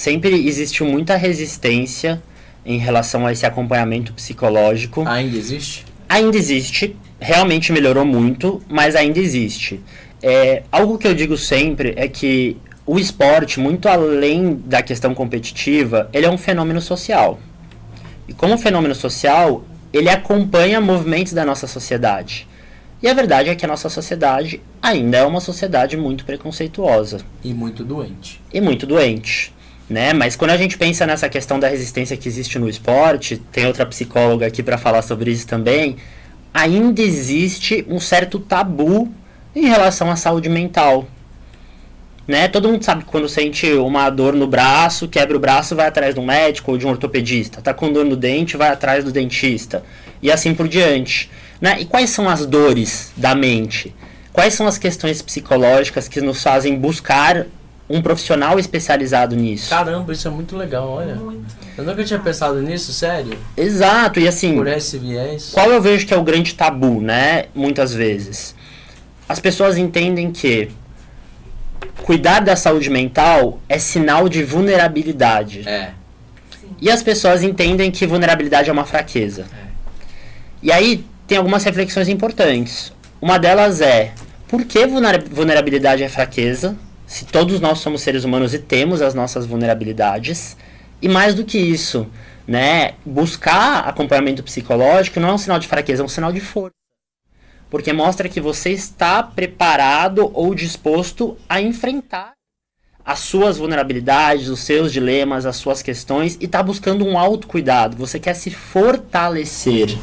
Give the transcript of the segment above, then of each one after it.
sempre existiu muita resistência em relação a esse acompanhamento psicológico. Ainda existe? Ainda existe, realmente melhorou muito, mas ainda existe. Algo que eu digo sempre é que o esporte, muito além da questão competitiva, ele é um fenômeno social. E como fenômeno social, ele acompanha movimentos da nossa sociedade. E a verdade é que a nossa sociedade ainda é uma sociedade muito preconceituosa. E muito doente. E muito doente, né? Mas quando a gente pensa nessa questão da resistência que existe no esporte, tem outra psicóloga aqui para falar sobre isso também, ainda existe um certo tabu em relação à saúde mental. Né? Todo mundo sabe que quando sente uma dor no braço, quebra o braço, vai atrás de um médico ou de um ortopedista. Tá com dor no dente, vai atrás do dentista. E assim por diante. Né? E quais são as dores da mente? Quais são as questões psicológicas que nos fazem buscar um profissional especializado nisso? Caramba, isso é muito legal, olha. Muito. Eu nunca tinha pensado nisso, sério. Exato, e assim... Por esse viés. Qual eu vejo que é o grande tabu, né? Muitas vezes. As pessoas entendem que cuidar da saúde mental é sinal de vulnerabilidade. E as pessoas entendem que vulnerabilidade é uma fraqueza. E aí tem algumas reflexões importantes. Uma delas é, por que vulnerabilidade é fraqueza? Se todos nós somos seres humanos e temos as nossas vulnerabilidades. E mais do que isso, né, buscar acompanhamento psicológico não é um sinal de fraqueza, é um sinal de força. Porque mostra que você está preparado ou disposto a enfrentar as suas vulnerabilidades, os seus dilemas, as suas questões e está buscando um autocuidado. Você quer se fortalecer.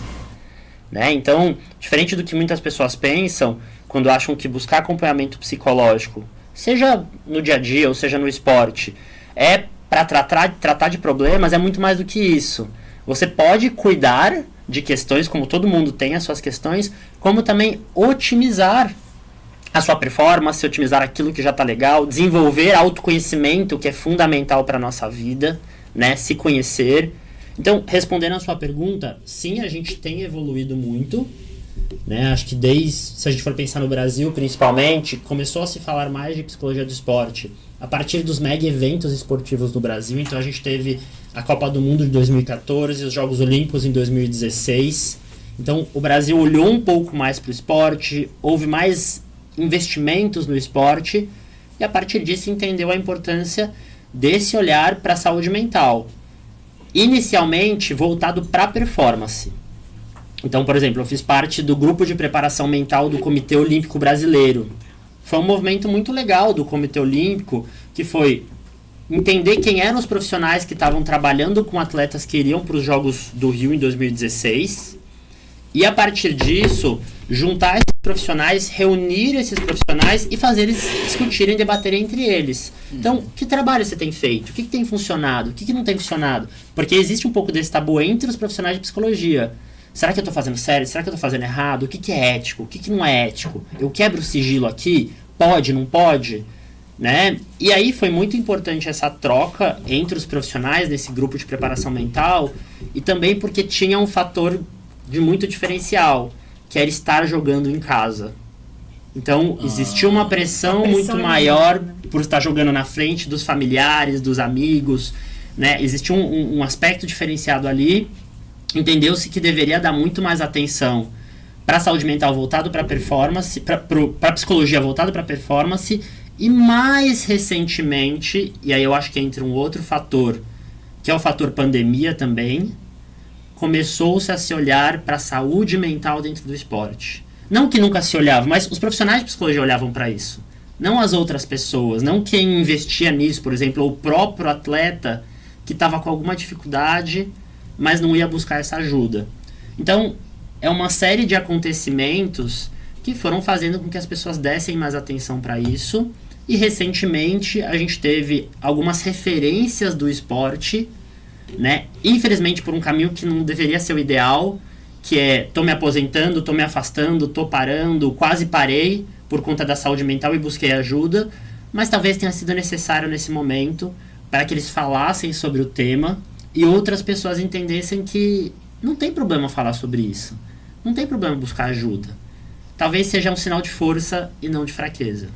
Né? Então, diferente do que muitas pessoas pensam, quando acham que buscar acompanhamento psicológico, seja no dia a dia ou seja no esporte, é para tratar de problemas, é muito mais do que isso. Você pode cuidar de questões, como todo mundo tem as suas questões, como também otimizar a sua performance, otimizar aquilo que já está legal, desenvolver autoconhecimento, que é fundamental para a nossa vida, né? Se conhecer. Então, respondendo a sua pergunta, sim, a gente tem evoluído muito, né? Acho que se a gente for pensar no Brasil, principalmente, começou a se falar mais de psicologia do esporte a partir dos mega eventos esportivos no Brasil. Então, a gente teve a Copa do Mundo de 2014, os Jogos Olímpicos em 2016. Então, o Brasil olhou um pouco mais para o esporte, houve mais investimentos no esporte, e a partir disso entendeu a importância desse olhar para a saúde mental. Inicialmente voltado para a performance. Então, por exemplo, eu fiz parte do grupo de preparação mental do Comitê Olímpico Brasileiro. Foi um movimento muito legal do Comitê Olímpico, que foi entender quem eram os profissionais que estavam trabalhando com atletas que iriam para os Jogos do Rio em 2016, e a partir disso, juntar esses profissionais, reunir esses profissionais e fazer eles discutirem, debaterem entre eles. Então, que trabalho você tem feito? O que tem funcionado? O que não tem funcionado? Porque existe um pouco desse tabu entre os profissionais de psicologia. Será que eu estou fazendo sério? Será que eu estou fazendo errado? O que é ético? O que não é ético? Eu quebro o sigilo aqui? Pode, não pode? Né? E aí foi muito importante essa troca entre os profissionais nesse grupo de preparação mental, e também porque tinha um fator de muito diferencial, que era estar jogando em casa. Então, existia uma pressão muito maior por estar jogando na frente dos familiares, dos amigos, né? Existia um aspecto diferenciado ali. Entendeu-se que deveria dar muito mais atenção para a saúde mental voltado para a performance, para a psicologia voltada para a performance, e mais recentemente, e aí eu acho que entra um outro fator, que é o fator pandemia também, começou-se a se olhar para a saúde mental dentro do esporte. Não que nunca se olhava, mas os profissionais de psicologia olhavam para isso. Não as outras pessoas, não quem investia nisso, por exemplo, ou o próprio atleta que estava com alguma dificuldade, mas não ia buscar essa ajuda. Então, é uma série de acontecimentos que foram fazendo com que as pessoas dessem mais atenção para isso. E recentemente a gente teve algumas referências do esporte, né? Infelizmente por um caminho que não deveria ser o ideal, que é tô me aposentando, tô me afastando, tô parando, quase parei por conta da saúde mental e busquei ajuda, mas talvez tenha sido necessário nesse momento para que eles falassem sobre o tema e outras pessoas entendessem que não tem problema falar sobre isso, não tem problema buscar ajuda. Talvez seja um sinal de força e não de fraqueza.